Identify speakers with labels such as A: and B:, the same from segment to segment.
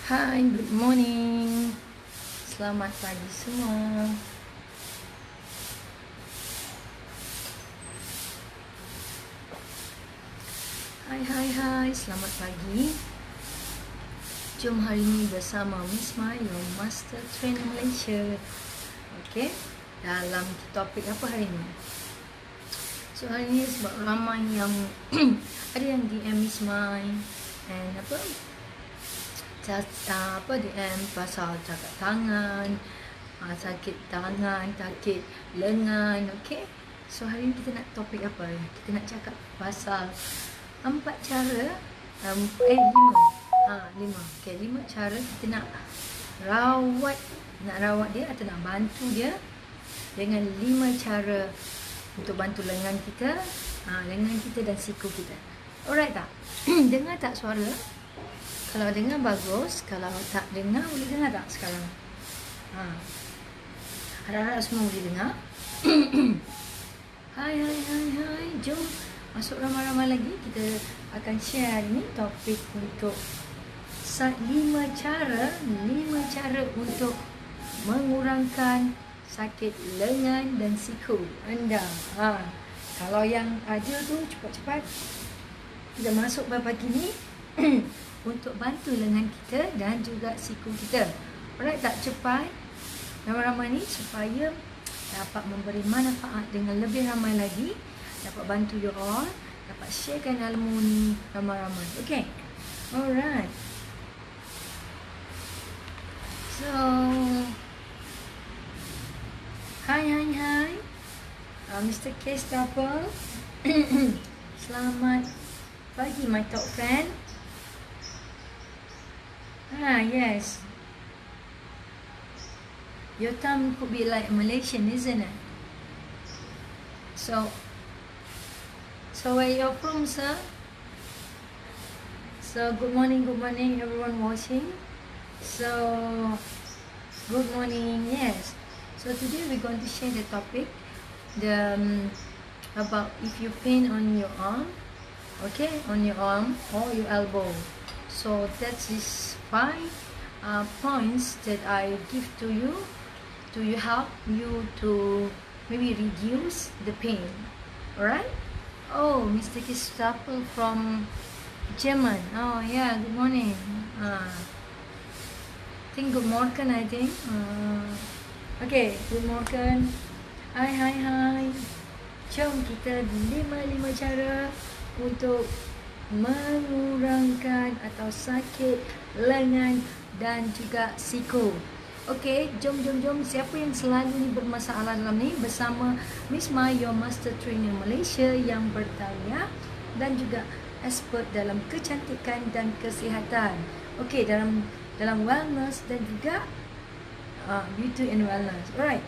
A: Hai, good morning. Selamat pagi semua. Hai, selamat pagi. Jom hari ini bersama Miss Mai, your Master Trainer Malaysia. Okay, dalam topik apa hari ini? So hari ini sebab ramai yang ada yang DM Miss Mai and DM pasal cakap tangan, sakit tangan, sakit lengan. Okay, so hari ni kita nak topik apa? Kita nak cakap pasal 4 cara 5 Okay, 5 cara kita nak rawat dia atau nak bantu dia dengan 5 cara untuk bantu lengan kita dan siku kita. Alright tak? Dengar tak suara? Kalau dengar bagus, kalau tak dengar boleh dengar tak sekarang? Harap-harap semua boleh dengar. Hai. Jom masuk ramai-ramai lagi. Kita akan share ni topik untuk 5 cara untuk mengurangkan sakit lengan dan siku anda. Kalau yang ada tu cepat-cepat kita masuk pagi ni untuk bantu lengan kita dan juga siku kita. Alright tak, cepat ramai-ramai ni supaya dapat memberi manfaat dengan lebih ramai lagi, dapat bantu you all, dapat sharekan ilmu ni ramai-ramai. Okay, alright. So Hai Mr. K Staple. Selamat pagi my top friend. Yes. Your tongue could be like Malaysian, isn't it? So where you're from, sir? So good morning everyone watching. So good morning, yes. So today we're going to share the topic about if you pain on your arm, okay, on your arm or your elbow. So that is 5 points that I give to you help you to maybe reduce the pain. Alright? Oh, Mr. Kistapel from German. Oh yeah, good morning. Good morning, I think. Okay, good morning. Hai. Jom kita 5 cara untuk mengurangkan atau sakit lengan dan juga siku. Okay, jom. Siapa yang selalu ni bermasalah dalam ni bersama Miss Mai, your Master Trainer Malaysia yang bertanya dan juga expert dalam kecantikan dan kesihatan. Okay, dalam wellness dan juga beauty and wellness. Alright.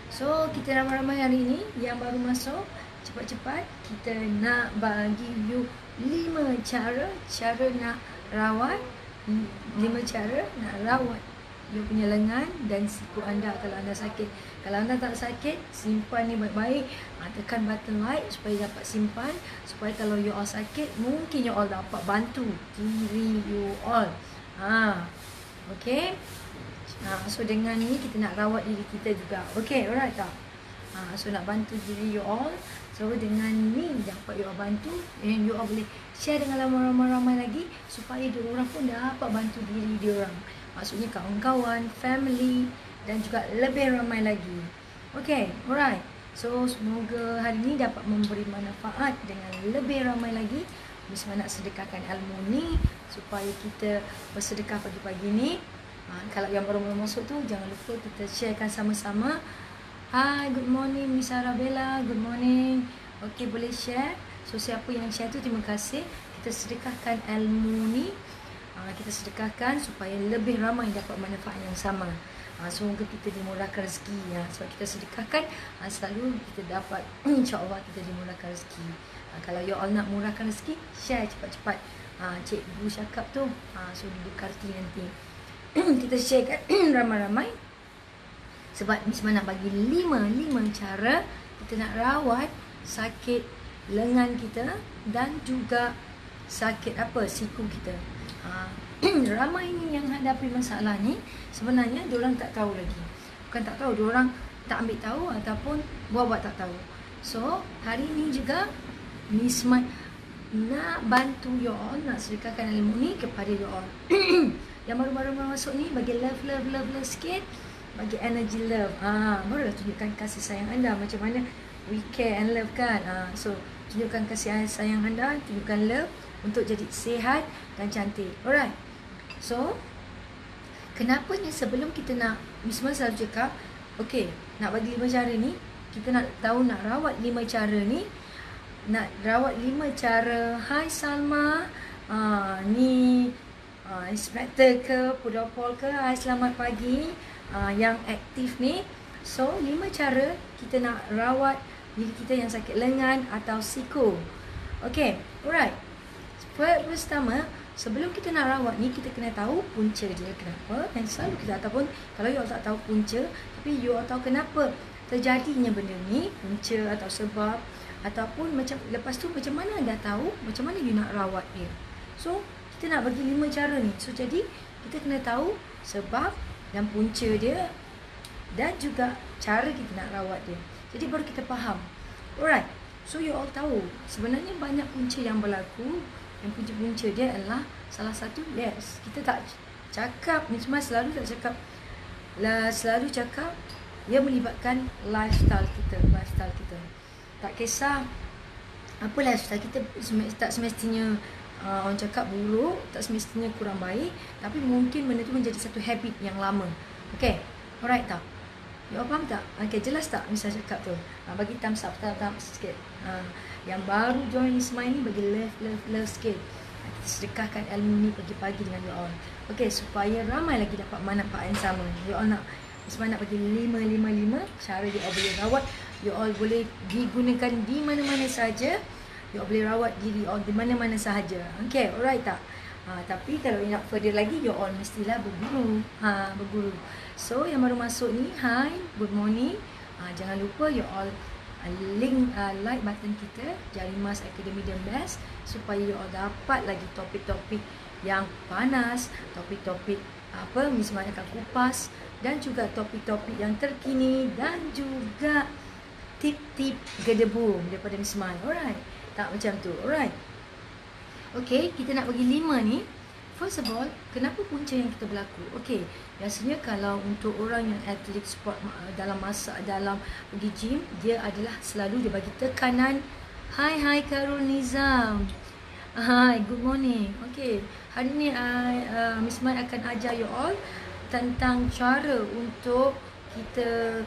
A: So kita ramai-ramai hari ini yang baru masuk, cepat-cepat kita nak bagi you 5 cara nak rawat, 5 cara nak rawat you punya lengan dan siku anda kalau anda sakit. Kalau anda tak sakit, simpan ni baik-baik, tekan button like supaya dapat simpan, supaya kalau you all sakit, mungkin you all dapat bantu diri you all. Okay. So dengan ni kita nak rawat diri kita juga. Okay, alright tak? So nak bantu diri you all. So dengan ni dapat you all bantu, and you all boleh share dengan ramai-ramai lagi supaya diorang pun dapat bantu diri diorang. Maksudnya kawan-kawan, family dan juga lebih ramai lagi. Okay, alright. So semoga hari ni dapat memberi manfaat dengan lebih ramai lagi. Bisa nak sedekahkan ilmu ni supaya kita bersedekah pagi-pagi ni. Kalau yang baru masuk tu, jangan lupa kita sharekan sama-sama. Hi, good morning Miss Arabella, good morning. Okay, boleh share. So siapa yang share tu, terima kasih. Kita sedekahkan ilmu ni, kita sedekahkan supaya lebih ramai dapat manfaat yang sama. Semoga kita dimurahkan rezeki. Sebab kita sedekahkan, selalu kita dapat insya-Allah kita dimurahkan rezeki. Kalau you all nak murahkan rezeki, share cepat-cepat. Cikgu cakap tu, so duduk karti nanti kita sharekan ramai-ramai. Sebab Miss Mai nak bagi 5 cara kita nak rawat sakit lengan kita dan juga sakit siku kita. Ramai ni yang hadapi masalah ni sebenarnya diorang tak tahu lagi. Bukan tak tahu, diorang tak ambil tahu ataupun buat-buat tak tahu. So, hari ni juga Miss Mai nak bantu you all, nak sedekahkan ilmu ni kepada you all. Yang baru-baru masuk ni, bagi love sikit, bagi energy love. Barulah tunjukkan kasih sayang anda. Macam mana we care and love kan. So, tunjukkan kasih sayang anda, tunjukkan love untuk jadi sihat dan cantik. Alright. So, kenapanya sebelum kita nak, Miss Mai selalu cakap, okay, nak bagi 5 cara ni, kita nak tahu nak rawat 5 cara ni. Nak rawat 5 cara. Hai Salma, ni inspektor ke, Pudapol ke. Hai, selamat pagi, yang aktif ni. So 5 cara kita nak rawat diri kita yang sakit lengan atau siku. Okay, alright. Pertama, sebelum kita nak rawat ni, kita kena tahu punca dia kenapa. Dan selalu kita, ataupun kalau you all tak tahu punca, tapi you all tahu kenapa terjadinya benda ni, punca atau sebab, ataupun macam lepas tu macam mana anda tahu macam mana you nak rawat dia. So kita nak bagi 5 cara ni. So jadi kita kena tahu sebab dan punca dia dan juga cara kita nak rawat dia. Jadi baru kita faham. Alright. So you all tahu sebenarnya banyak punca yang berlaku. Yang punca-punca dia adalah salah satu, yes, kita tak cakap, Miss Mai selalu tak cakap lah, selalu cakap ia melibatkan lifestyle kita. Tak kisah apa lifestyle kita, tak semestinya orang cakap buruk, tak semestinya kurang baik, tapi mungkin benda tu menjadi satu habit yang lama. Okay, alright tak? You faham tak? Okay, jelas tak Miss cakap tu? Bagi thumbs up sikit. Yang baru join Miss Mai ni, bagi love sikit. Kita sedekahkan ilmu ni pagi-pagi dengan you all. Okay, supaya ramai lagi dapat manfaat yang sama. You all nak, Miss Mai nak bagi 5 cara you all boleh rawat. You all boleh digunakan di mana-mana saja. You all boleh rawat diri you all di mana-mana sahaja. Okay, alright tak? Tapi kalau nak further lagi, you all mestilah berguru. Berguru. So, yang baru masuk ni, hi, good morning. Jangan lupa you all link like button kita, Jalimas Academy The Best, supaya you all dapat lagi topik-topik yang panas, topik-topik apa Miss Mai akan kupas, dan juga topik-topik yang terkini, dan juga tip-tip gedebum daripada Miss Mai. Alright, tak macam tu. Alright. Okay, kita nak bagi 5 ni. First of all, kenapa punca yang kita berlaku? Okay, biasanya kalau untuk orang yang atlet sport dalam pergi gym, dia adalah selalu dia bagi tekanan. Hai Karul Nizam. Hi, good morning. Okay, hari ni Miss Mai akan ajar you all tentang cara untuk kita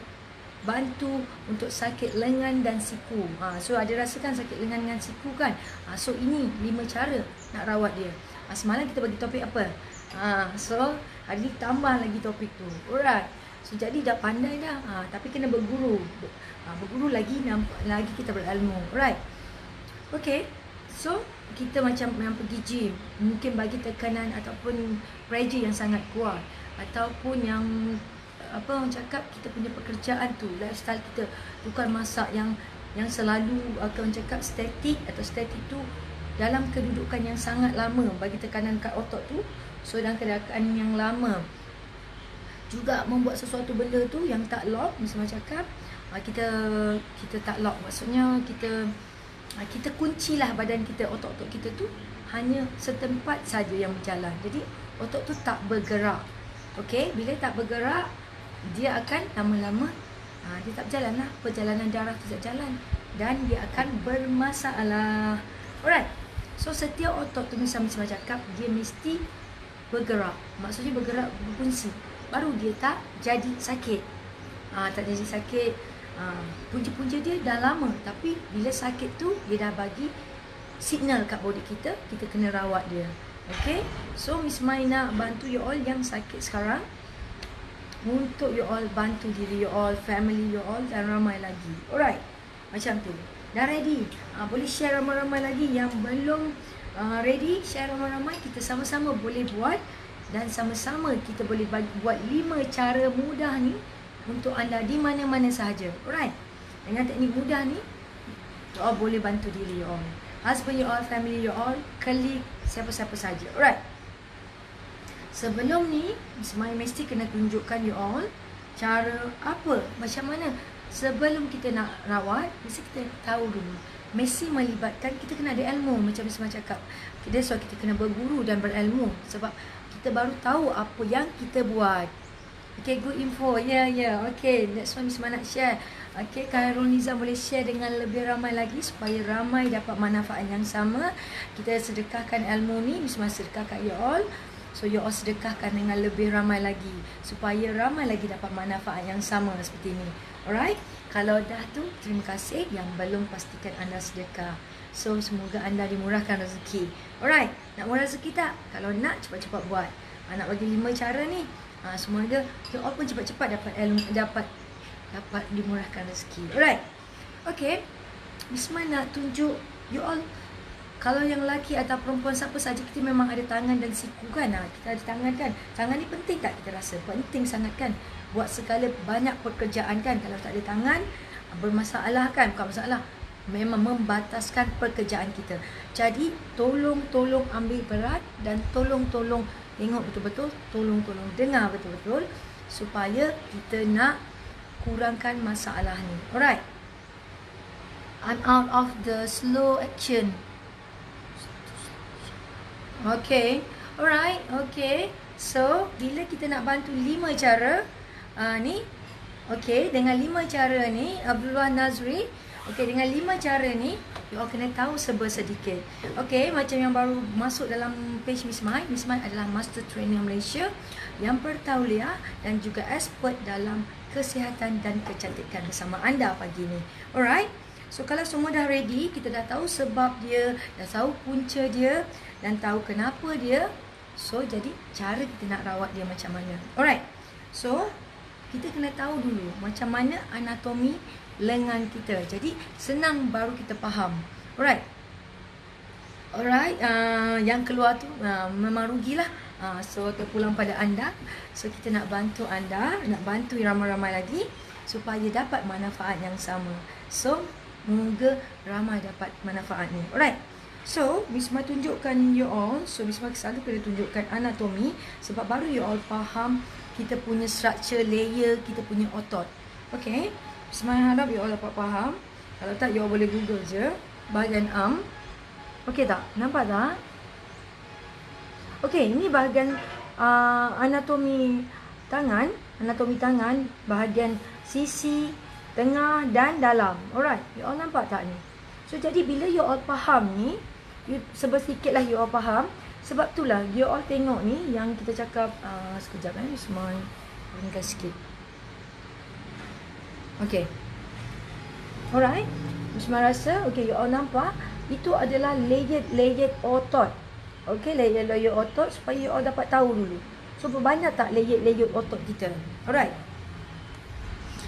A: bantu untuk sakit lengan dan siku. So ada rasakan sakit lengan dengan siku kan? So ini 5 cara nak rawat dia. Semalam kita bagi topik apa? So hari ni tambah lagi topik tu. Alright. So jadi dah pandai dah. Tapi kena berguru. Berguru lagi, lagi kita berilmu. Alright. Okay. So kita macam yang pergi gym, mungkin bagi tekanan ataupun pressure yang sangat kuat, ataupun yang apa orang cakap, kita punya pekerjaan tu, lifestyle kita bukan masak yang selalu orang cakap statik, atau statik tu dalam kedudukan yang sangat lama, bagi tekanan kat otot tu. So dalam keadaan yang lama juga membuat sesuatu benda tu yang tak lock, misalnya cakap kita tak lock, maksudnya kita kuncilah badan kita, otot-otot kita tu hanya setempat saja yang berjalan. Jadi otot tu tak bergerak. Okey, bila tak bergerak, dia akan lama-lama dia tak berjalan lah, perjalanan darah tu tak jalan, dan dia akan bermasalah. Alright. So setiap otot tu misalnya cakap, dia mesti bergerak. Maksudnya bergerak, berfungsi, baru dia tak jadi sakit. Tak jadi sakit. Punca-punca dia dah lama, tapi bila sakit tu dia dah bagi signal kat body kita, kita kena rawat dia. Okay. So Miss Mai nak bantu you all yang sakit sekarang, untuk you all bantu diri you all, family you all, dan ramai lagi. Alright, macam tu. Dah ready? Boleh share ramai-ramai lagi. Yang belum ready, share ramai-ramai. Kita sama-sama boleh buat, dan sama-sama kita boleh buat 5 cara mudah ni untuk anda di mana-mana sahaja. Alright, dengan teknik mudah ni, you all boleh bantu diri you all, husband you all, family you all, colleague, siapa-siapa saja. Alright. Sebelum ni, Miss Mai mesti kena tunjukkan you all cara apa, macam mana. Sebelum kita nak rawat, mesti kita tahu dulu. Mesti melibatkan, kita kena ada ilmu. Macam Miss Mai cakap, that's why kita kena berguru dan berilmu. Sebab kita baru tahu apa yang kita buat. Okay, good info. Okay, that's why Miss Mai nak share. Okay, Khairul Nizam boleh share dengan lebih ramai lagi supaya ramai dapat manfaat yang sama. Kita sedekahkan ilmu ni, Miss Mai sedekahkan you all. So you all sedekahkan dengan lebih ramai lagi supaya ramai lagi dapat manfaat yang sama seperti ini. Alright? Kalau dah tu, terima kasih. Yang belum, pastikan anda sedekah. So semoga anda dimurahkan rezeki. Alright? Nak murah rezeki tak? Kalau nak, cepat-cepat buat. Nak bagi 5 cara ni. Semoga you all pun cepat-cepat dapat ilmu, dapat dimurahkan rezeki. Alright? Okay. Miss Mai nak tunjuk you all. Kalau yang lelaki atau perempuan siapa saja, kita memang ada tangan dan siku kan. Kita ada tangan kan. Tangan ni penting tak kita rasa? Penting sangat kan. Buat segala banyak pekerjaan kan. Kalau tak ada tangan, bermasalah kan. Bukan masalah. Memang membataskan pekerjaan kita. Jadi, tolong ambil berat dan tolong tengok betul-betul. Tolong dengar betul-betul. Supaya kita nak kurangkan masalah ni. Alright. I'm out of the slow action. Okay, alright, okay. So, bila kita nak bantu 5 cara ni, okay, dengan 5 cara ni, Abdullah Nazri, okay, dengan 5 cara ni, you all kena tahu sedikit. Okay, macam yang baru masuk dalam page Miss Mai adalah Master Trainer Malaysia yang bertauliah dan juga expert dalam kesihatan dan kecantikan bersama anda pagi ni. Alright. So, kalau semua dah ready, kita dah tahu sebab dia, dah tahu punca dia dan tahu kenapa dia. So, jadi cara kita nak rawat dia macam mana. Alright. So, kita kena tahu dulu macam mana anatomi lengan kita. Jadi, senang baru kita faham. Alright. Alright. Yang keluar tu memang rugilah. So, terpulang pada anda. So, kita nak bantu anda, nak bantu ramai-ramai lagi supaya dapat manfaat yang sama. So, moga ramai dapat manfaat ni. Alright. So, Miss Mai tunjukkan you all. So, Miss Mai selalu kena tunjukkan anatomi sebab baru you all faham kita punya structure, layer, kita punya otot. Okay. Miss Mai harap you all dapat faham. Kalau tak, you all boleh google je. Bahagian arm. Okay tak? Nampak tak? Okay, ini bahagian anatomi tangan. Anatomi tangan, bahagian sisi, tengah dan dalam. Alright, you all nampak tak ni? So, jadi bila you all faham ni, sedikit lah you all faham. Sebab itulah you all tengok ni yang kita cakap, sekejap Miss Mai ringkas sikit. Okay. Alright, Miss Mai rasa, okay, you all nampak, itu adalah layered otot. Okay, layered otot supaya you all dapat tahu dulu. So, berbanyak tak layered otot kita? Alright.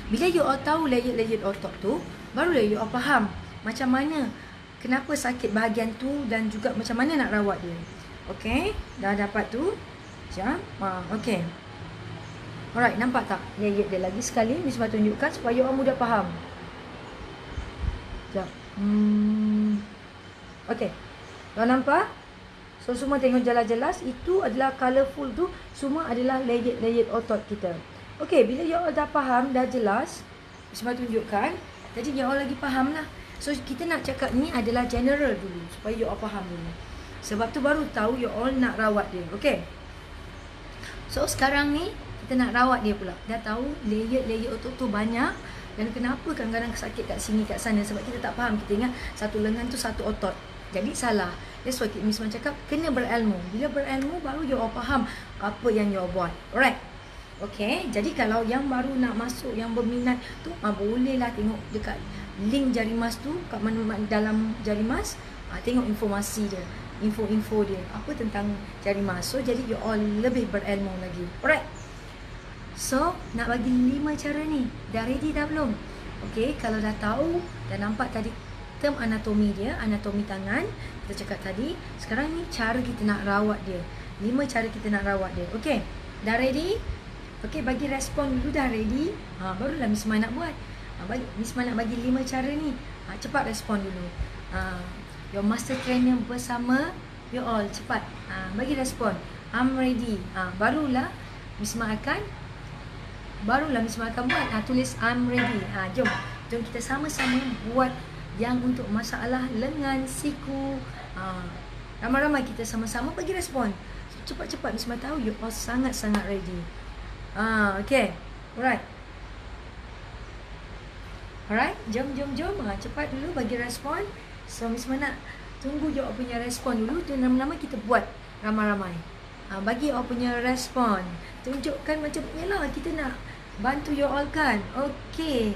A: Bila you all tahu layered otot tu, barulah you all faham macam mana, kenapa sakit bahagian tu dan juga macam mana nak rawat dia. Okay, dah dapat tu. Sekejap. Okay. Alright, nampak tak layered dia? Lagi sekali, Miss Mai tunjukkan supaya you all mudah faham. Sekejap. Okay. Dah nampak? So, semua tengok jelas-jelas. Itu adalah colourful tu. Semua adalah layered otot kita. Okay, bila you all dah faham, dah jelas, Miss Mai tunjukkan. Jadi, you all lagi faham lah. So, kita nak cakap ni adalah general dulu. Supaya you all faham dulu. Sebab tu baru tahu you all nak rawat dia. Okay. So, sekarang ni, kita nak rawat dia pula. Dah tahu layer otot tu banyak. Dan kenapa kadang-kadang sakit kat sini, kat sana. Sebab kita tak faham. Kita ingat satu lengan tu satu otot. Jadi, salah. That's why Miss Mai cakap, kena berilmu. Bila berilmu, baru you all faham apa yang you all buat. Alright. Okay, jadi kalau yang baru nak masuk, yang berminat tu, bolehlah tengok dekat link jari mas tu, kat mana dalam jari mas, tengok informasi dia, info-info dia, apa tentang jari mas. So, jadi you all lebih berilmu lagi. Alright. So, nak bagi 5 cara ni. Dah ready dah belum? Okay, kalau dah tahu, dah nampak tadi term anatomi dia, anatomi tangan, kita cakap tadi. Sekarang ni cara kita nak rawat dia. 5 cara kita nak rawat dia. Okay, dah ready? Okay, bagi respon dulu. Dah ready? Barulah Miss Mai nak buat. Miss Mai nak bagi 5 cara ni. Cepat respon dulu. Your Master Trainer bersama you all. Cepat bagi respon. I'm ready. Barulah Miss Ma akan buat. Tulis I'm ready. Jom kita sama-sama buat yang untuk masalah lengan, siku. Ramai-ramai kita sama-sama bagi respon. Cepat-cepat Miss Ma tahu you all sangat-sangat ready. Okay. Alright, jom. Cepat dulu bagi respon. So Miss Ma nak tunggu you all punya respon dulu. Dan lama-lama kita buat ramai-ramai. Bagi you all punya respon. Tunjukkan macam ni lah. Kita nak bantu you all kan. Okay.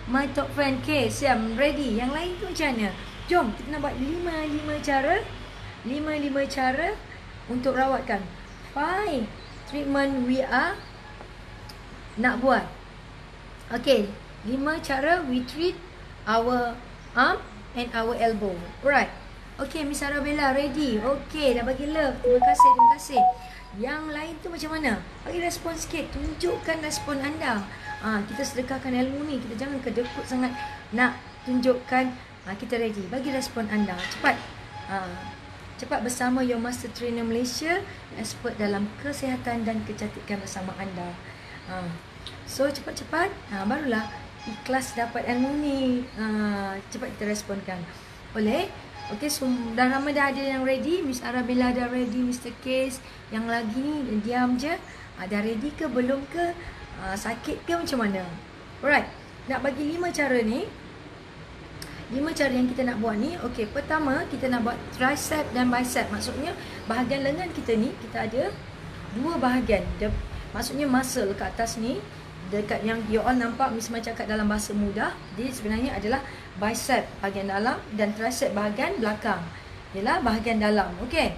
A: My top friend K, Siam, ready. Yang lain tu macam mana? Jom kita nak buat 5 cara. 5 cara untuk rawatkan 5 treatment we are nak buat. Okay, 5 cara we treat our arm and our elbow. Alright. Okay, Miss Arabella ready. Okay, dah bagi love. Terima kasih. Yang lain tu macam mana? Bagi respon sikit. Tunjukkan respon anda. Kita sedekahkan ilmu ni. Kita jangan kedekut sangat nak tunjukkan kita ready. Bagi respon anda. Cepat. Cepat bersama Your Master Trainer Malaysia, expert dalam kesihatan dan kecantikan bersama anda. So cepat-cepat barulah ikhlas dapat ilmu ni. Cepat kita responkan. Boleh? Okay, so dah ramai dah ada yang ready. Miss Arabella dah ready. Mr. Case yang lagi ni diam je. Dah ready ke belum ke? Sakit ke macam mana? Alright. Nak bagi 5 cara ni. 5 cara yang kita nak buat ni. Okay, pertama kita nak buat tricep dan bicep. Maksudnya bahagian lengan kita ni kita ada 2 bahagian. Maksudnya muscle kat atas ni, dekat yang you all nampak Miss Ma cakap dalam bahasa mudah, dia sebenarnya adalah bicep bahagian dalam dan tricep bahagian belakang. Ialah bahagian dalam. Okey.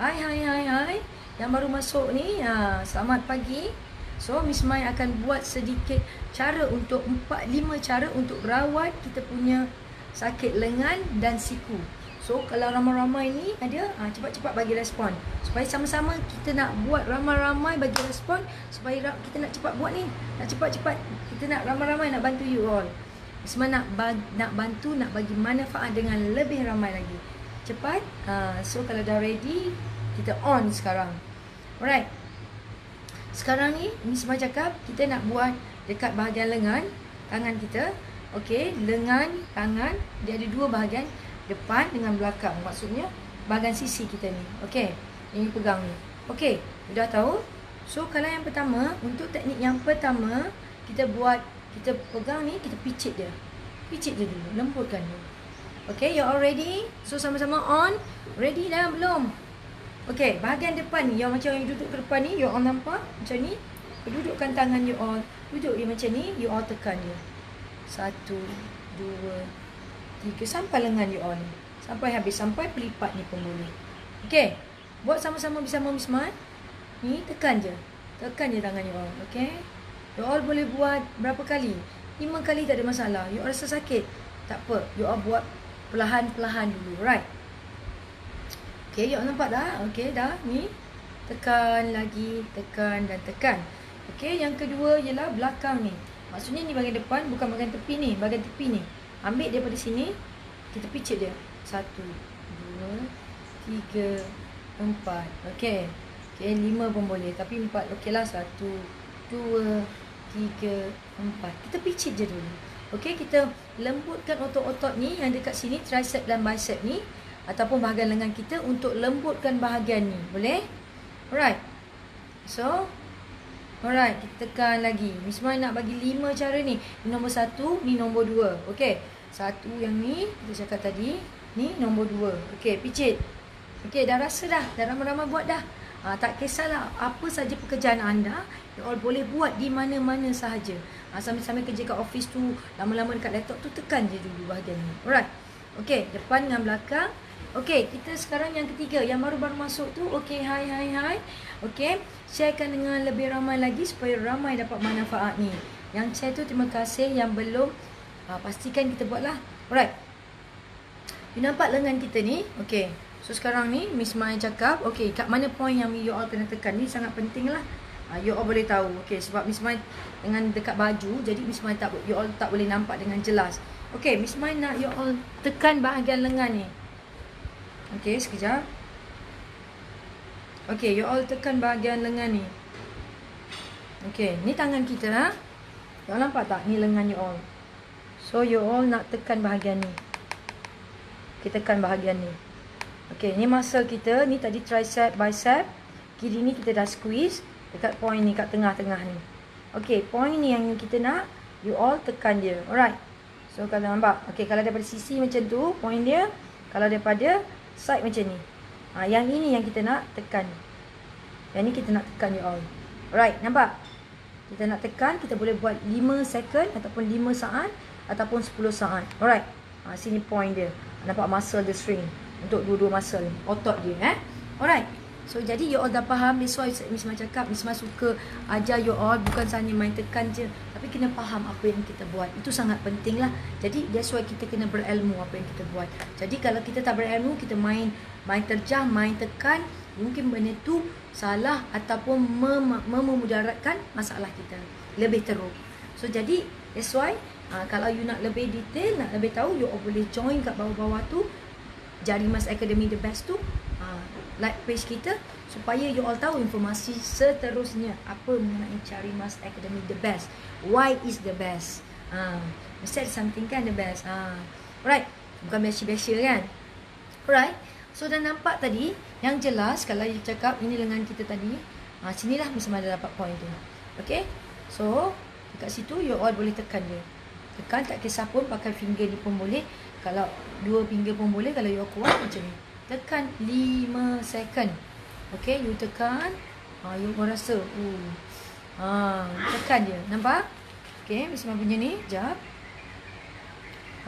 A: Hai. Yang baru masuk ni, selamat pagi. So Miss Mai akan buat sedikit cara untuk 4-5 cara untuk rawat kita punya sakit lengan dan siku. So kalau ramai-ramai ni ada, cepat-cepat bagi respon. Supaya sama-sama kita nak buat ramai-ramai bagi respon. Supaya kita nak cepat buat ni. Nak cepat-cepat. Kita nak ramai-ramai nak bantu you all. Semua nak bantu, nak bagi manfaat dengan lebih ramai lagi. Cepat. So kalau dah ready, kita on sekarang. Alright. Sekarang ni Miss Ma cakap kita nak buat dekat bahagian lengan, tangan kita. Okay, lengan, tangan, dia ada 2 bahagian. Depan dengan belakang. Maksudnya bahagian sisi kita ni. Okey, yang pegang ni. Okey, dah tahu? So kalau yang pertama, untuk teknik yang pertama, kita pegang ni, kita picit dia. Picit je dulu, lembutkan dia. Okey, you all ready? So sama-sama on. Ready dah belum? Okey, bahagian depan ni, yang macam yang duduk ke depan ni, you all nampak macam ni. Dudukkan tangan you all. Duduk dia macam ni, you all tekan dia. 1, 2, 3 sampai lengan you all ni. Sampai habis, sampai pelipat ni pun boleh. Okey. Buat sama-sama bersama Miss Ma. Ni tekan je. Tekan je tangan you all. Okey. You all boleh buat berapa kali? 5 kali tak ada masalah. You all rasa sakit? Tak apa. You all buat perlahan-perlahan dulu. Right. Okey, you all nampak dah? Okey, dah. Ni. Tekan lagi, tekan dan tekan. Okey, yang kedua ialah belakang ni. Maksudnya ni bahagian depan, bukan bahagian tepi ni. Bahagian tepi ni. Ambil daripada sini, kita picit dia. 1, 2, 3, 4. Okey. Okey, 5 pun boleh. Tapi 4. Okeylah. 1, 2, 3, 4. Kita picit je dulu. Okey, kita lembutkan otot-otot ni yang dekat sini, tricep dan bicep ni. Ataupun bahagian lengan kita untuk lembutkan bahagian ni. Boleh? Alright. So, alright, kita tekan lagi. Miss Ma nak bagi 5 cara ni. Ni nombor 1, ni nombor 2. Okey. 1 yang ni kita cakap tadi. Ni nombor 2. Okey, picit. Okey, dah rasa dah. Dah ramai-ramai buat dah. Tak kisahlah apa saja pekerjaan anda, you all boleh buat di mana-mana sahaja. Sambil-sambil kerja kat office tu, lama-lama dekat laptop tu, tekan je dulu bahagian ni. Alright. Okey, depan dengan belakang. Okey, kita sekarang yang ketiga, yang baru-baru masuk tu. Okey, hai. Okey, sharekan dengan lebih ramai lagi supaya ramai dapat manfaat ni. Yang share tu terima kasih, yang belum pastikan kita buatlah. Alright. You nampak lengan kita ni? Okey. So sekarang ni Miss Ma cakap, okey, kat mana point yang you all kena tekan ni sangat penting lah. You all boleh tahu. Okey, sebab Miss Ma dengan dekat baju, jadi Miss Ma you all tak boleh nampak dengan jelas. Okey, Miss Ma nak you all tekan bahagian lengan ni. Okey, sekejap. Okay, you all tekan bahagian lengan ni. Okay, ni tangan kita. Ha? You all nampak tak? Ni lengan you all. So, you all nak tekan bahagian ni. Kita tekan bahagian ni. Okay, ni muscle kita. Ni tadi tricep, bicep. Kiri ni kita dah squeeze. Dekat point ni, kat tengah-tengah ni. Okay, point ni yang kita nak. You all tekan dia. Alright. So, kalau nampak. Okay, kalau daripada sisi macam tu, point dia. Kalau daripada side macam ni. Yang ini yang kita nak tekan. Yang ni kita nak tekan you all. Alright, nampak? Kita nak tekan, kita boleh buat 5 second ataupun 5 saat ataupun 10 saat. Alright. Sini point dia. Nampak muscle dia string. Untuk dua-dua muscle. Otot dia. Alright. So, jadi you all dah faham. That's why Miss Ma cakap, Miss Ma suka ajar you all. Bukan sahaja main tekan je. Tapi kena faham apa yang kita buat. Itu sangat penting lah. Jadi, that's why kita kena berilmu apa yang kita buat. Jadi, kalau kita tak berilmu, kita main terjah, main tekan. Mungkin benda tu salah ataupun memudaratkan masalah kita. Lebih teruk. So, jadi, that's why kalau you nak lebih detail, nak lebih tahu, you all boleh join kat bawah-bawah tu. Jarimas Academy The Best tu. Like page kita supaya you all tahu informasi seterusnya apa mengenai Jarimas Academy The Best. Why is the best? Mesti ada something kan the best. Alright, bukan biasa-biasa kan. Alright. So dah nampak tadi yang jelas kalau you cakap ini lengan kita tadi. Sinilah Miss Ma dah dapat point tu. Okay. So dekat situ you all boleh tekan dia. Tekan tak kisah pun pakai finger ni pun boleh. Kalau dua finger pun boleh. Kalau you all kuat macam ni. Tekan 5 second. Okay, you tekan. You rasa. Tekan je. Nampak? Okay, Miss Ma punya ni. Sekejap.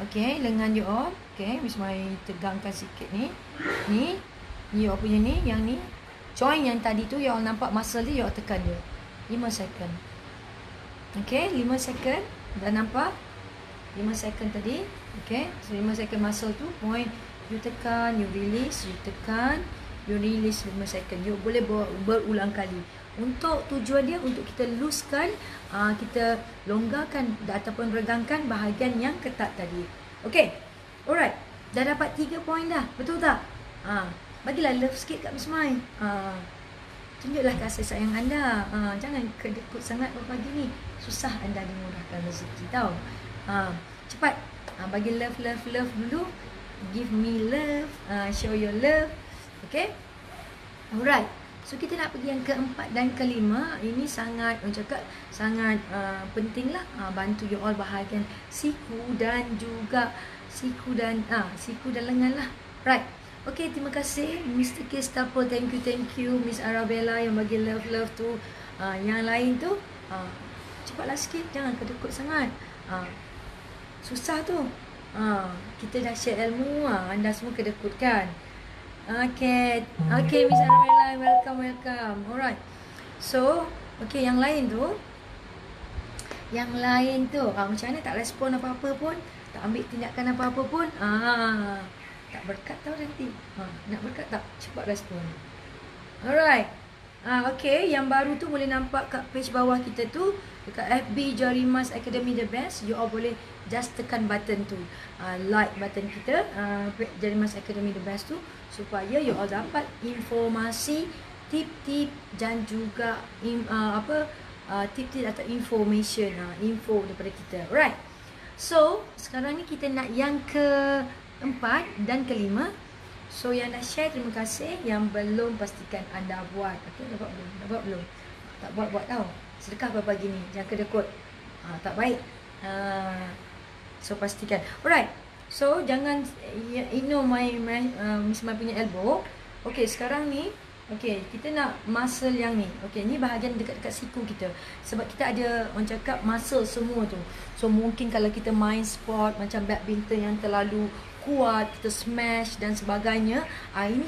A: Okay, lengan you all. Okay, Miss Ma tegangkan sikit ni. Ni you all punya ni. Yang ni. Join yang tadi tu. You all nampak muscle dia. You all tekan dia. 5 second. Okay, 5 second. Dah nampak? 5 second tadi. Okay, so 5 second muscle tu. Point. You tekan, you release, you tekan, you release 5 second. You boleh berulang kali. Untuk tujuan dia untuk kita loosekan, kita longgarkan ataupun regangkan bahagian yang ketat tadi. Okay. Alright. Dah dapat 3 point dah. Betul tak? Bagilah love sikit kat Miss Mai. Tunjuklah kasih sayang anda. Jangan kedekut sangat pagi ni. Susah anda dimurahkan rezeki tau. Cepat. Bagi love dulu. Give me love, show your love. Okay. Alright. So kita nak pergi yang keempat dan kelima. Ini sangat, orang cakap sangat penting lah. Bantu you all bahagian siku dan juga siku dan lengan lah. Right. Okay, terima kasih Mr. K Staple. Thank you Miss Arabella yang bagi love tu. Yang lain tu cepatlah sikit, jangan kedekut sangat. Susah tu. Kita dah share ilmu. Anda semua kedekut kan. Okay Miss Arabella, welcome. Alright. So, okay, yang lain tu macam mana tak respon apa-apa pun, tak ambil tindakan apa-apa pun, tak berkat tau nanti. Nak berkat tak? Cepat respon. Alright. Okay, yang baru tu boleh nampak kat page bawah kita tu, dekat FB Jarimas Academy The Best. You all boleh just tekan button tu, like button kita, Jarimas Academy The Best tu, supaya you all dapat informasi, tip-tip dan juga tip-tip atau information, info daripada kita. Alright. So, sekarang ni kita nak yang keempat dan kelima. So, yang dah share, terima kasih. Yang belum, pastikan anda buat. Okay, dah buat belum? Tak buat tau. Sedekah pagi ni. Jangan kedekut. Tak baik. So, pastikan. Alright. So, jangan ignore Miss Ma punya elbow. Okay, sekarang ni. Okay, kita nak muscle yang ni. Okay, ni bahagian dekat-dekat siku kita. Sebab kita ada, orang cakap, muscle semua tu. So, mungkin kalau kita main sport macam badminton yang terlalu kuat, kita smash dan sebagainya, ini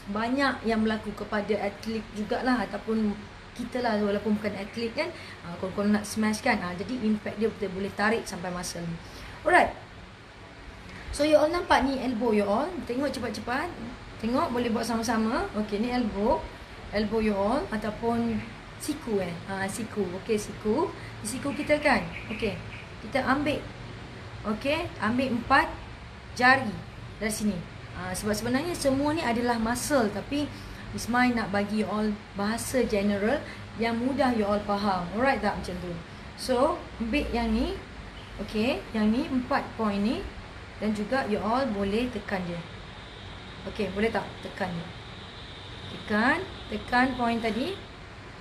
A: banyak yang berlaku kepada atlet jugalah, ataupun kita lah, walaupun bukan atlet kan, kalau nak smash kan, jadi impact dia betul boleh tarik sampai muscle ni. Alright. So you all nampak ni elbow you all, tengok cepat-cepat, tengok, boleh buat sama-sama. Okay, ni elbow you all, ataupun siku siku. Okay, siku kita kan. Okay, kita ambil, okay, ambil 4 jari dari sini. Sebab sebenarnya semua ni adalah muscle, tapi Miss Mai nak bagi you all bahasa general yang mudah you all faham. Alright tak macam tu? So, ambil yang ni. Okay, yang ni 4 point ni. Dan juga you all boleh tekan dia. Okay, boleh tak? Tekan dia. Tekan point tadi.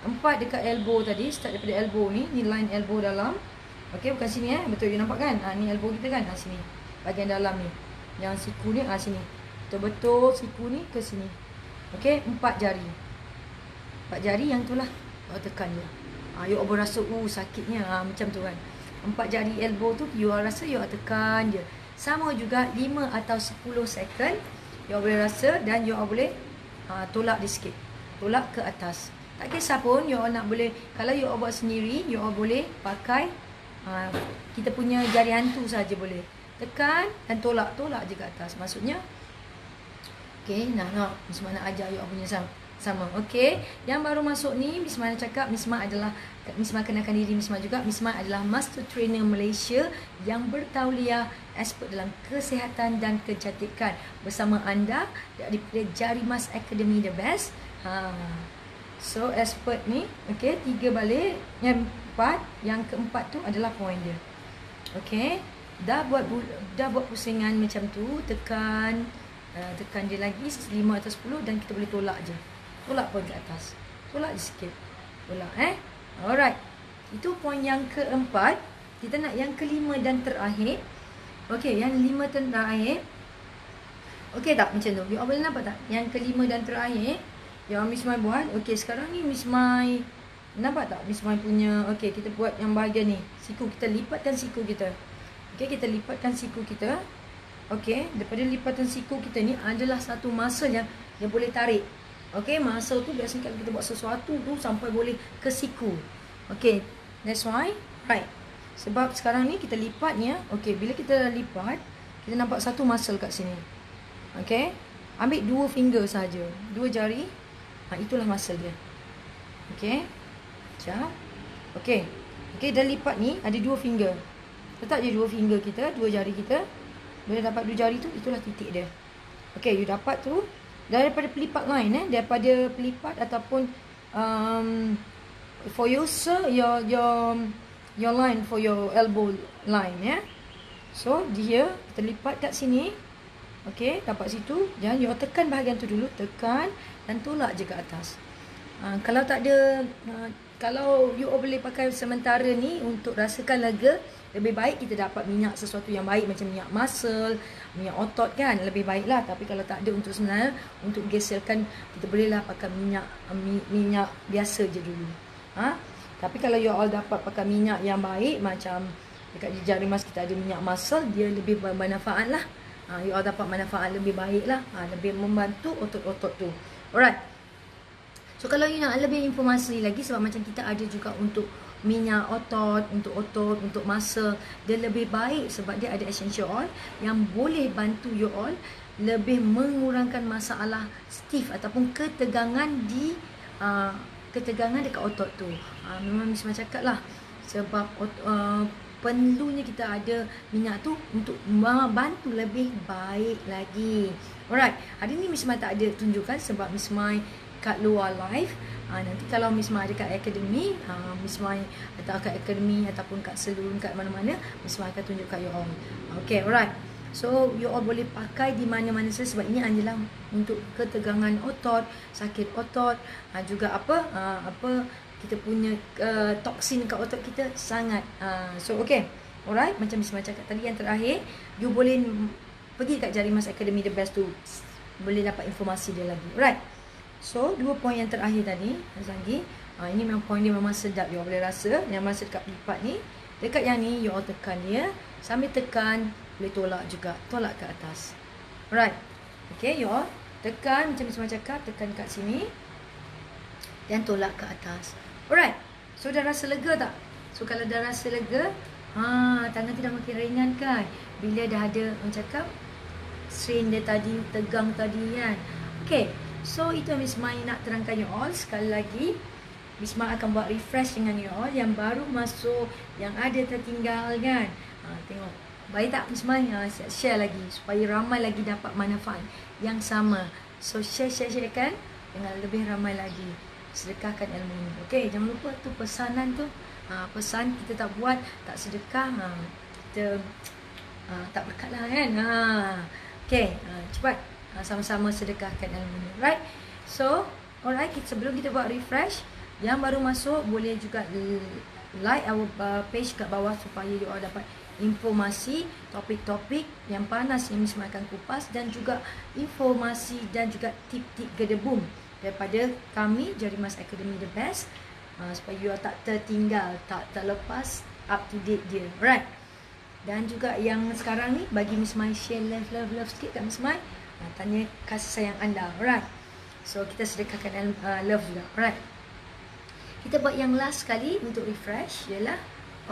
A: 4 dekat elbow tadi. Start daripada elbow ni. Ni line elbow dalam. Okay, bukan sini betul you nampak kan? Ni elbow kita kan? Sini. Bahagian dalam ni. Yang siku ni sini. Betul-betul siku ni ke sini. Okay, 4 jari. 4 jari yang tu lah. Tekan je. You all berasa sakitnya. Macam tu kan. 4 jari elbow tu you all rasa you all tekan je. Sama juga 5 atau 10 second. You all boleh rasa dan you all boleh tolak dia sikit. Tolak ke atas. Tak kisah pun you all nak boleh. Kalau you all buat sendiri, you all boleh pakai kita punya jari hantu saja boleh. Tekan dan tolak je ke atas. Maksudnya okay, Miss Ma nak ajar you all punya sama. Okay, yang baru masuk ni Miss Ma nak cakap, Miss Ma kenalkan diri Miss Ma juga. Miss Ma adalah Master Trainer Malaysia yang bertauliah, expert dalam kesihatan dan kecantikan. Bersama anda daripada Jarimas Academy The Best. So expert ni, okay, 3 balik, yang 4, yang keempat tu adalah point dia. Okay, dah buat pusingan macam tu, tekan dia lagi 5 atau 10 dan kita boleh tolak je. Tolak point ke atas. Tolak je sikit. Tolak Alright. Itu point yang keempat. Kita nak yang kelima dan terakhir. Okay, yang 5 terakhir. Okay tak macam tu? You all boleh nampak tak? Yang kelima dan terakhir yang Miss Mai buat. Okay, sekarang ni Miss Mai nampak tak Miss Mai punya. Okay, kita buat yang bahagian ni. Siku kita lipatkan siku kita. Okay, kita lipatkan siku kita. Okay, daripada lipatan siku kita ni adalah satu muscle yang boleh tarik. Okay, muscle tu biasanya kalau kita buat sesuatu tu sampai boleh ke siku. Okay, that's why. Right. Sebab sekarang ni kita lipatnya. Okay, bila kita lipat, kita nampak satu muscle kat sini. Okay, ambil 2 finger saja, 2 jari. Itulah muscle dia. Okay, sekejap. Okay, dah lipat ni ada 2 finger. Letak je 2 finger kita, 2 jari kita. Bila dapat 2 jari tu, itulah titik dia. Okay, you dapat tu daripada pelipat line daripada pelipat ataupun for your line, for your elbow line So dia kita lipat kat sini. Okay, dapat situ. Jangan you tekan bahagian tu dulu, tekan dan tolak je ke atas. Kalau tak ada kalau you boleh pakai sementara ni untuk rasakan lega, lebih baik kita dapat minyak sesuatu yang baik macam minyak muscle, minyak otot kan, lebih baiklah. Tapi kalau tak ada untuk sebenarnya untuk geselkan, kita bolehlah pakai minyak biasa je dulu. Tapi kalau you all dapat pakai minyak yang baik macam dekat Jarimas kita ada minyak muscle, dia lebih bermanfaat lah. You all dapat manfaat lebih baik lah. Lebih membantu otot-otot tu. Alright. So kalau you nak lebih informasi lagi, sebab macam kita ada juga untuk minyak otot, untuk muscle, dia lebih baik sebab dia ada essential oil yang boleh bantu you all lebih mengurangkan masalah stiff ataupun ketegangan dekat otot tu. Memang Miss Ma cakap lah, sebab perlunya kita ada minyak tu untuk membantu lebih baik lagi. Alright, hari ni Miss Ma tak ada tunjukkan sebab Miss Mai kat luar live. Nanti kalau Miss Mai ada kat akademi, Miss Mai atau kat akademi ataupun kat salon, kat mana-mana, Miss Mai akan tunjuk kat you all. Okay, alright. So you all boleh pakai di mana-mana saja sebab ini adalah untuk ketegangan otot, sakit otot, juga kita punya toksin kat otot kita sangat. So okay, alright. Macam Miss Ma cakap tadi yang terakhir, you boleh pergi kat Jarimas Academy The Best tu, boleh dapat informasi dia lagi. Alright. So 2 point yang terakhir tadi lagi, ini memang point dia memang sedap. You all boleh rasa yang masa dekat lipat ni, dekat yang ni you all tekan dia. Sambil tekan boleh tolak juga, tolak ke atas. Alright. Okay, you all tekan macam Miss Ma cakap, tekan kat sini dan tolak ke atas. Alright. So dah rasa lega tak? So kalau dah rasa lega, tangan tu dah makin ringan kan? Bila dah ada orang cakap strain dia tadi, tegang tadi kan. Okay. So itu Miss Mai nak terangkan you all. Sekali lagi Miss Mai akan buat refresh dengan you all yang baru masuk, yang ada tertinggal kan. Tengok baik tak Miss Mai? Share lagi supaya ramai lagi dapat manfaat yang sama. So share kan. dengan lebih ramai lagi. Sedekahkan ilmu ini. Okey, jangan lupa tu pesanan tu. Pesan kita tak buat, tak sedekah, kita tak berkat lah kan. Okey, cepat sama-sama sedekahkan ilmu ini. Right? So, alright, sebelum kita buat refresh, yang baru masuk boleh juga like our page kat bawah supaya you all dapat informasi topik-topik yang panas yang Miss Mai akan kupas, dan juga informasi dan juga tip-tip gedebum daripada kami Jarimas Academy The Best, supaya you all tak tertinggal, tak terlepas up to date dia. Right? Dan juga yang sekarang ni bagi Miss Mai share love sikit kat Miss Mai, tanya kasih sayang anda. Right? So kita sedekahkan love juga. Right? Kita buat yang last sekali untuk refresh ialah,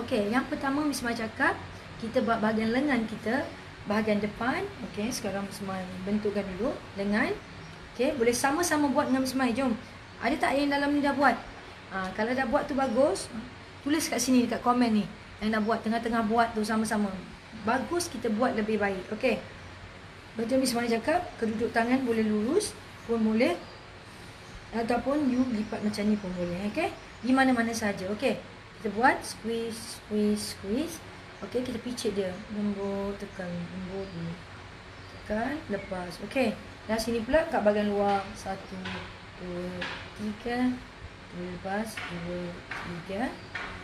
A: okey, yang pertama Miss Mai cakap kita buat bahagian lengan kita, bahagian depan. Okey, sekarang Miss Mai bentukkan dulu lengan. Okey, boleh sama-sama buat dengan Miss Mai. Jom. Ada tak yang dalam ni dah buat? Kalau dah buat tu bagus, tulis kat sini dekat komen ni. Yang dah buat, tengah-tengah buat tu sama-sama. Bagus, kita buat lebih baik. Okey. Betul Miss Mai cakap, keduduk tangan boleh lurus pun boleh, ataupun you lipat macam ni pun boleh. Okey. Di mana-mana saja. Okey. Kita buat squeeze. Okey, kita picit dia. Lembut, tekan. Lembut dulu. Tekan, lepas. Okey. Dan sini pula kat bahagian luar. 1, 2, 3. Lepas 2, 3.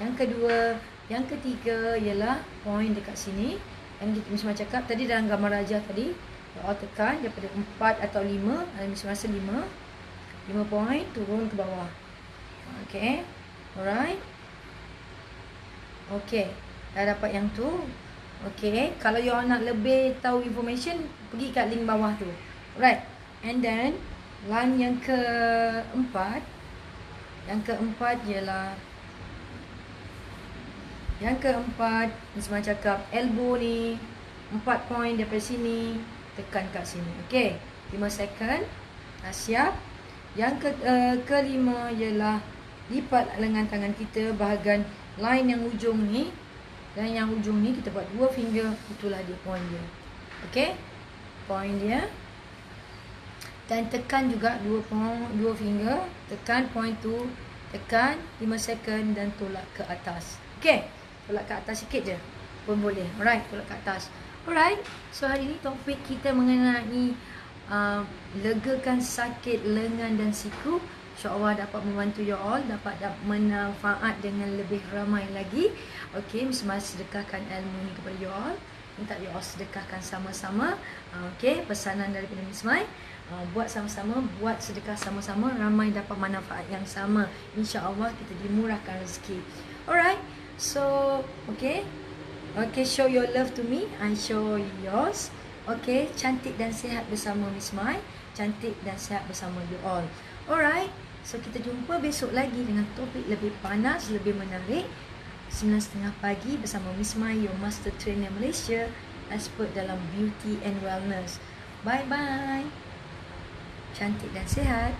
A: Yang kedua, yang ketiga ialah point dekat sini. Yang kita Miss Mai cakap tadi dalam gambar raja tadi, you tekan daripada 4 atau 5. Miss rasa 5 point turun ke bawah. Okey. Alright. Okey. Dah dapat yang tu. Okey. Kalau you nak lebih tahu information, pergi kat link bawah tu. Right. And then line yang keempat. Yang keempat ialah, yang keempat Miss Mai cakap elbow ni 4 point daripada sini tekan kat sini. Okey. 5 second. Siap. Yang kelima ialah lipat lengan tangan kita bahagian line yang ujung ni. Dan yang ujung ni kita buat 2 finger, itulah dia point dia. Okey? Point dia. Dan tekan juga 2 finger, tekan point tu, tekan 5 second dan tolak ke atas. Okey? Tolak ke atas sikit je pun boleh. Alright, tolak ke atas. Alright. So hari ni topik kita mengenai legakan sakit lengan dan siku. InsyaAllah dapat membantu you all, dapat manfaat dengan lebih ramai lagi. Okey, Miss Mai sedekahkan ilmu ni kepada you all. Minta you all sedekahkan sama-sama. Okey, pesanan daripada Miss Mai. Buat sama-sama, buat sedekah sama-sama, ramai dapat manfaat yang sama. InsyaAllah kita dimurahkan rezeki. Alright, so okay. Okay, show your love to me, I show yours. Okay, cantik dan sihat bersama Miss Mai. Cantik dan sihat bersama you all. Alright, so kita jumpa besok lagi dengan topik lebih panas, lebih menarik. 9.30 pagi bersama Miss Mai, your master trainer Malaysia, expert dalam beauty and wellness. Bye-bye. Cantik dan sihat.